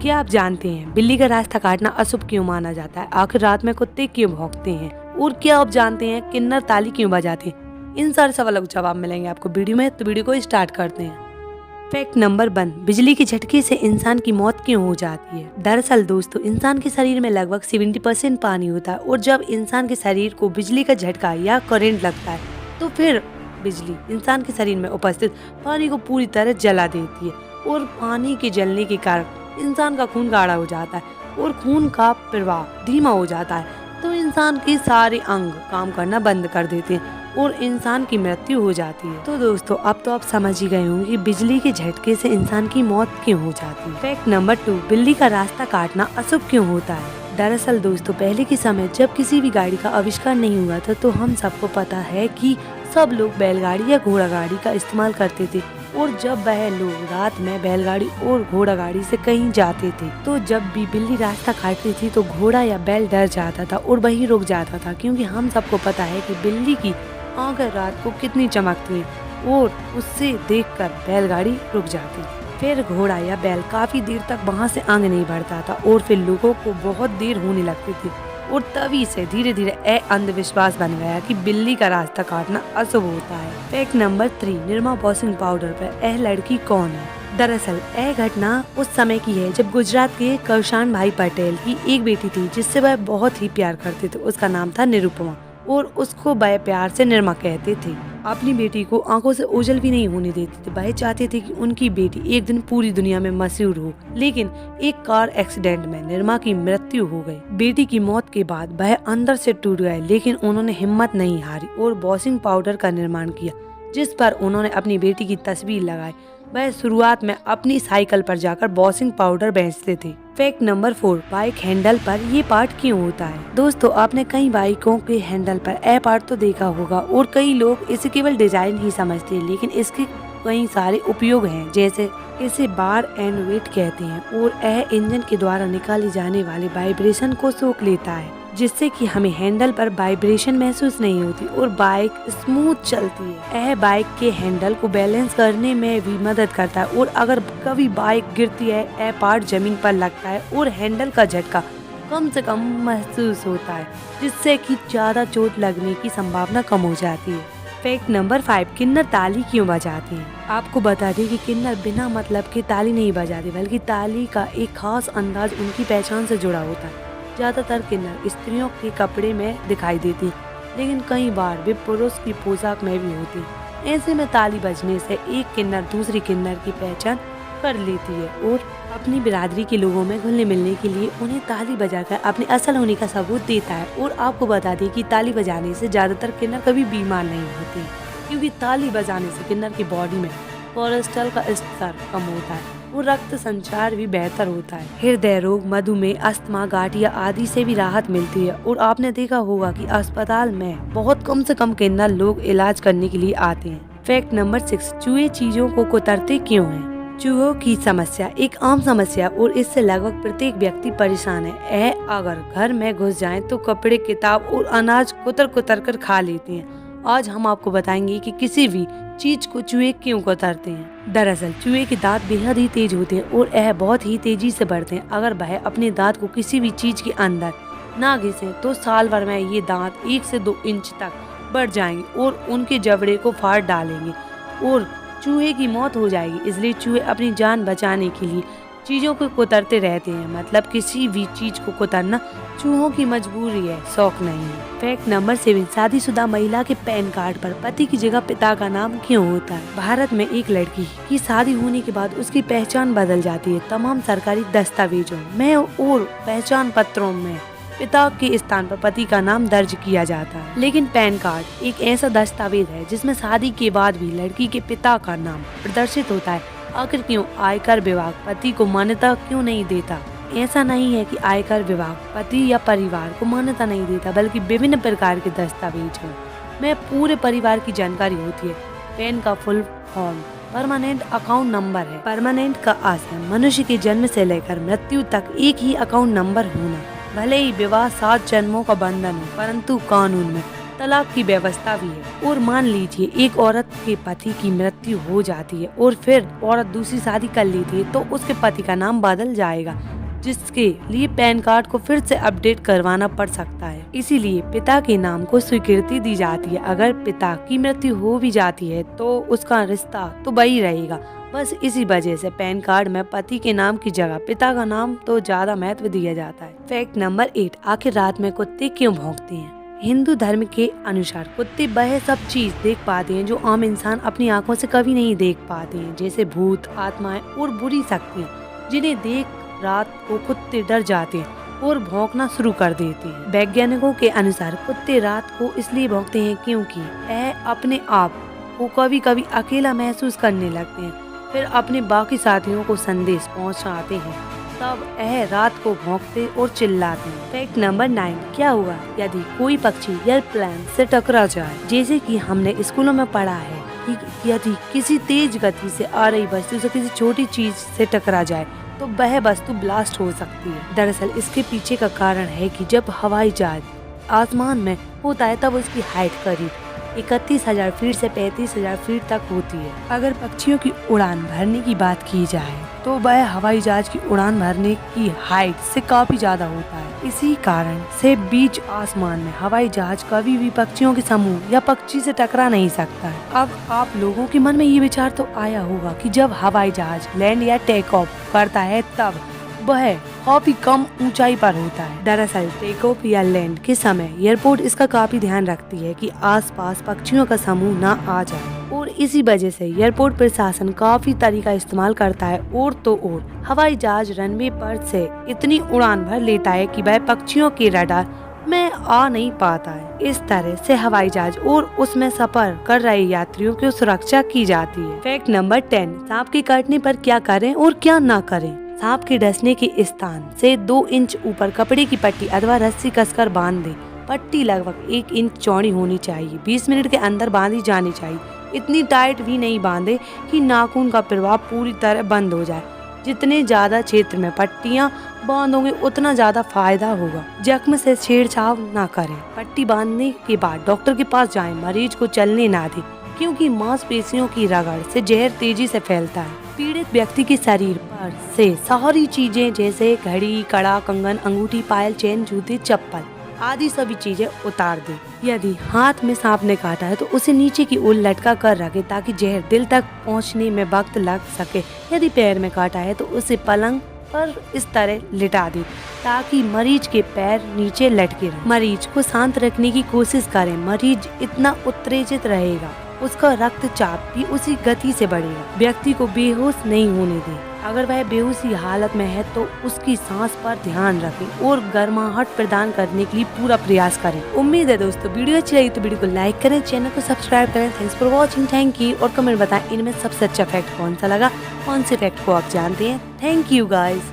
क्या आप जानते हैं बिल्ली का रास्ता काटना अशुभ क्यों माना जाता है? आखिर रात में कुत्ते क्यों भौंकते हैं? और क्या आप जानते हैं किन्नर ताली क्यों बजाते हैं? इन सारे सवालों के जवाब मिलेंगे आपको वीडियो में, तो वीडियो को स्टार्ट करते हैं। फैक्ट नंबर 1, बिजली के झटके से इंसान की मौत क्यों हो जाती है? दरअसल दोस्तों, इंसान के शरीर में लगभग 70% पानी होता है और जब इंसान के शरीर को बिजली का झटका या करंट लगता है तो फिर बिजली इंसान के शरीर में उपस्थित पानी को पूरी तरह जला देती है और पानी के जलने के कारण इंसान का खून गाढ़ा हो जाता है और खून का प्रवाह धीमा हो जाता है, तो इंसान के सारे अंग काम करना बंद कर देते हैं और इंसान की मृत्यु हो जाती है। तो दोस्तों, अब तो आप समझ ही गए होंगे कि बिजली के झटके से इंसान की मौत क्यों हो जाती है। फैक्ट नंबर 2, बिल्ली का रास्ता काटना अशुभ क्यों होता है? दरअसल दोस्तों, पहले के समय जब किसी भी गाड़ी का आविष्कार नहीं हुआ था तो हम सबको पता है कि सब लोग बैलगाड़ी या घोड़ा गाड़ी का इस्तेमाल करते थे और जब वह लोग रात में बैलगाड़ी और घोड़ा गाड़ी से कहीं जाते थे तो जब भी बिल्ली रास्ता काटती थी तो घोड़ा या बैल डर जाता था और वहीं रुक जाता था, क्योंकि हम सबको पता है कि बिल्ली की आंखें रात को कितनी चमकती हैं और उससे देखकर बैलगाड़ी रुक जाती। फिर घोड़ा या बैल काफी देर तक वहाँ से आगे नहीं बढ़ता था और फिर लोगों को बहुत देर होने लगती थी और तभी से धीरे धीरे अंधविश्वास बन गया कि बिल्ली का रास्ता काटना अशुभ होता है। Fact number 3, Nirma washing powder पर लड़की कौन है? दरअसल घटना उस समय की है जब गुजरात के कौशान भाई पटेल की एक बेटी थी जिससे वह बहुत ही प्यार करते थे। उसका नाम था निरुपमा और उसको वह प्यार से निरमा कहते थे। अपनी बेटी को आंखों से ओझल भी नहीं होने देते थे। वह चाहते थे कि उनकी बेटी एक दिन पूरी दुनिया में मशहूर हो, लेकिन एक कार एक्सीडेंट में निरमा की मृत्यु हो गई। बेटी की मौत के बाद वह अंदर से टूट गए, लेकिन उन्होंने हिम्मत नहीं हारी और वॉशिंग पाउडर का निर्माण किया जिस पर उन्होंने अपनी बेटी की तस्वीर लगाई। वह शुरुआत में अपनी साइकिल पर जाकर वॉशिंग पाउडर बेचते थे। फैक्ट नंबर 4, बाइक हैंडल पर ये पार्ट क्यों होता है? दोस्तों, आपने कई बाइकों के हैंडल पर पार्ट तो देखा होगा और कई लोग इसे केवल डिजाइन ही समझते हैं, लेकिन इसके कई सारे उपयोग हैं। जैसे इसे बार एंड वेट कहते हैं और यह इंजन के द्वारा निकाली जाने वाले वाइब्रेशन को सोख लेता है जिससे कि हमें हैंडल पर वाइब्रेशन महसूस नहीं होती और बाइक स्मूथ चलती है। यह बाइक के हैंडल को बैलेंस करने में भी मदद करता है और अगर कभी बाइक गिरती है यह पार्ट जमीन पर लगता है और हैंडल का झटका कम से कम महसूस होता है जिससे कि ज्यादा चोट लगने की संभावना कम हो जाती है। फैक्ट नंबर 5, किन्नर ताली क्यों बजाते हैं? आपको बता दें कि किन्नर बिना मतलब के ताली नहीं बजाते, बल्कि ताली का एक खास अंदाज उनकी पहचान से जुड़ा होता है। ज्यादातर किन्नर स्त्रियों के कपड़े में दिखाई देती, लेकिन कई बार वे पुरुष की पोशाक में भी होती। ऐसे में ताली बजने से एक किन्नर दूसरी किन्नर की पहचान कर लेती है और अपनी बिरादरी के लोगों में घुलने मिलने के लिए उन्हें ताली बजाकर अपने असल होने का सबूत देता है। और आपको बता दें कि ताली बजाने से ज्यादातर किन्नर कभी बीमार नहीं होते, क्योंकि ताली बजाने से किन्नर की बॉडी में कोलेस्ट्रॉल का स्तर कम होता है और रक्त संचार भी बेहतर होता है। हृदय रोग, मधुमेह, अस्थमा, गांठिया आदि से भी राहत मिलती है। और आपने देखा होगा कि अस्पताल में बहुत कम से कम किन्नर लोग इलाज करने के लिए आते हैं। फैक्ट नंबर 6, चूहे चीजों को कुतरते क्यों हैं? चूहों की समस्या एक आम समस्या और इससे लगभग प्रत्येक व्यक्ति परेशान है। यह अगर घर में घुस जाएं तो कपड़े, किताब और अनाज कुतर कुतर कर खा लेते हैं। आज हम आपको बताएंगे कि किसी भी चीज को चूहे क्यों कुतरते हैं। दरअसल चूहे के दांत बेहद ही तेज होते हैं और यह बहुत ही तेजी से बढ़ते हैं। अगर वह अपने दांत को किसी भी चीज के अंदर ना घिसे तो साल भर में ये दांत 1 से 2 इंच तक बढ़ जाएंगे और उनके जबड़े को फाड़ डालेंगे और चूहे की मौत हो जाएगी। इसलिए चूहे अपनी जान बचाने के लिए चीजों को कुतरते रहते हैं। मतलब किसी भी चीज को कुतरना चूहों की मजबूरी है, शौक नहीं है। फैक्ट नंबर 7, शादीशुदा महिला के पैन कार्ड पर पति की जगह पिता का नाम क्यों होता है? भारत में एक लड़की की शादी होने के बाद उसकी पहचान बदल जाती है। तमाम सरकारी दस्तावेजों में और पहचान पत्रों में पिता के स्थान पर पति का नाम दर्ज किया जाता है, लेकिन पैन कार्ड एक ऐसा दस्तावेज है जिसमें शादी के बाद भी लड़की के पिता का नाम प्रदर्शित होता है। आखिर क्यों आयकर विभाग पति को मान्यता क्यों नहीं देता? ऐसा नहीं है कि आयकर विभाग पति या परिवार को मान्यता नहीं देता, बल्कि विभिन्न प्रकार के दस्तावेजों में पूरे परिवार की जानकारी होती है। पैन का full form permanent account number है। परमानेंट का अर्थ है मनुष्य के जन्म से लेकर मृत्यु तक एक ही अकाउंट नंबर होना। भले ही विवाह 7 जन्मों का बंधन हो, परंतु कानून में तलाक की व्यवस्था भी है। और मान लीजिए एक औरत के पति की मृत्यु हो जाती है और फिर औरत दूसरी शादी कर लेती है तो उसके पति का नाम बदल जाएगा। जिसके लिए पैन कार्ड को फिर से अपडेट करवाना पड़ सकता है। इसीलिए पिता के नाम को स्वीकृति दी जाती है। अगर पिता की मृत्यु हो भी जाती है तो उसका रिश्ता तो वही रहेगा। बस इसी वजह से पैन कार्ड में पति के नाम की जगह पिता का नाम तो ज्यादा महत्व दिया जाता है। फैक्ट नंबर 8, आखिर रात में कुत्ते क्यों भौंकते हैं? हिंदू धर्म के अनुसार कुत्ते वह सब चीज देख पाते हैं जो आम इंसान अपनी आंखों से कभी नहीं देख पाते हैं, जैसे भूत, आत्माएं और बुरी शक्तियाँ, जिन्हें देख रात को कुत्ते डर जाते हैं और भौंकना शुरू कर देते हैं। वैज्ञानिकों के अनुसार कुत्ते रात को इसलिए भौंकते हैं क्योंकि वह अपने आप को कभी कभी अकेला महसूस करने लगते हैं, फिर अपने बाकी साथियों को संदेश पहुंचाते हैं, तब वह रात को भौंकते और चिल्लाते हैं। फैक्ट नंबर 9, क्या होगा यदि कोई पक्षी एयरप्लेन से टकरा जाए? जैसे कि हमने स्कूलों में पढ़ा है कि यदि किसी तेज गति से आ रही वस्तु से किसी छोटी चीज से टकरा जाए तो वह वस्तु ब्लास्ट हो सकती है। दरअसल इसके पीछे का कारण है कि जब हवाई जहाज आसमान में होता है तब उसकी हाइट करीब 31,000 फीट से 35,000 फीट तक होती है। अगर पक्षियों की उड़ान भरने की बात की जाए तो वह हवाई जहाज की उड़ान भरने की हाइट से काफी ज्यादा होता है। इसी कारण से बीच आसमान में हवाई जहाज कभी भी पक्षियों के समूह या पक्षी से टकरा नहीं सकता है। अब आप लोगों के मन में ये विचार तो आया होगा कि जब हवाई जहाज लैंड या टेक ऑफ करता है तब वह काफी कम ऊंचाई पर होता है। दरअसल टेक ऑफ या लैंड के समय एयरपोर्ट इसका काफी ध्यान रखती है कि आसपास पक्षियों का समूह न आ जाए और इसी वजह से एयरपोर्ट प्रशासन काफी तरीका इस्तेमाल करता है और तो और हवाई जहाज रनवे पर से इतनी उड़ान भर लेता है कि वह पक्षियों के रडार में आ नहीं पाता है। इस तरह से हवाई जहाज और उसमें सफर कर रहे यात्रियों की सुरक्षा की जाती है। फैक्ट नंबर 10, सांप के काटने पर क्या करें और क्या ना करें? सांप के डसने के स्थान से 2 इंच ऊपर कपड़े की पट्टी अथवा रस्सी कसकर बांध दें। पट्टी लगभग 1 इंच चौड़ी होनी चाहिए। 20 मिनट के अंदर बांधी जानी चाहिए। इतनी टाइट भी नहीं बांधे कि नाखून का प्रवाह पूरी तरह बंद हो जाए। जितने ज्यादा क्षेत्र में पट्टियां बांधोगे उतना ज्यादा फायदा होगा। जख्म से छेड़छाड़ ना करें। पट्टी बांधने के बाद डॉक्टर के पास जाएं। मरीज को चलने ना दें क्योंकि मांसपेशियों की रगड़ से जहर तेजी से फैलता है। पीड़ित व्यक्ति के शरीर पर से सारी चीजें जैसे घड़ी, कड़ा, कंगन, अंगूठी, पायल, चेन, जूते, चप्पल आदि सभी चीजें उतार दें। यदि हाथ में सांप ने काटा है तो उसे नीचे की ओर लटका कर रखें ताकि जहर दिल तक पहुंचने में वक्त लग सके। यदि पैर में काटा है तो उसे पलंग पर इस तरह लिटा दें ताकि मरीज के पैर नीचे लटके रहें। मरीज को शांत रखने की कोशिश करें। मरीज इतना उत्तेजित रहेगा उसका रक्तचाप भी उसी गति से बढ़ेगा। व्यक्ति को बेहोश नहीं होने दें। अगर वह बेहोशी हालत में है तो उसकी सांस पर ध्यान रखें और गर्माहट प्रदान करने के लिए पूरा प्रयास करें। उम्मीद है दोस्तों वीडियो अच्छी लगी तो वीडियो को लाइक करें, चैनल को सब्सक्राइब करें। Thanks for watching, thank you. और कमेंट बताएं इनमें सबसे अच्छा फैक्ट कौन सा लगा, कौन से फैक्ट को आप जानते हैं। Thank you guys.